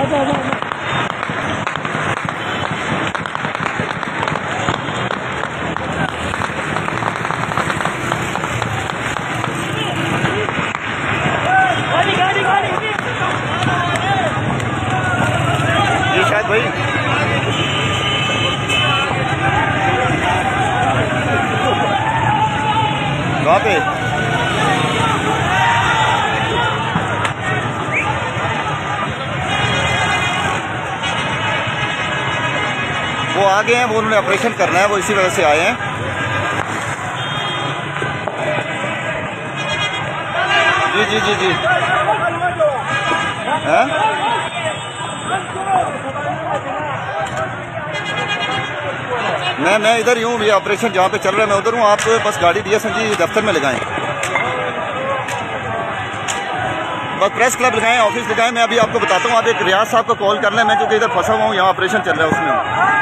ये शायद भाई कहाँ पे वो आ गए हैं, वो उन्होंने ऑपरेशन करना है, वो इसी वजह से आए हैं। जी जी जी जी हैं? मैं इधर ही हूँ, ये ऑपरेशन जहाँ पे चल रहा है मैं उधर हूँ। आप बस गाड़ी DSNG दफ्तर में लगाएं, बस प्रेस क्लब लगाएं, ऑफिस लगाएं। मैं अभी आपको बताता हूँ, आप एक रियाज साहब को कॉल कर लें, मैं क्योंकि इधर फंसा हुआ हूँ, यहाँ ऑपरेशन चल रहा है उसमें।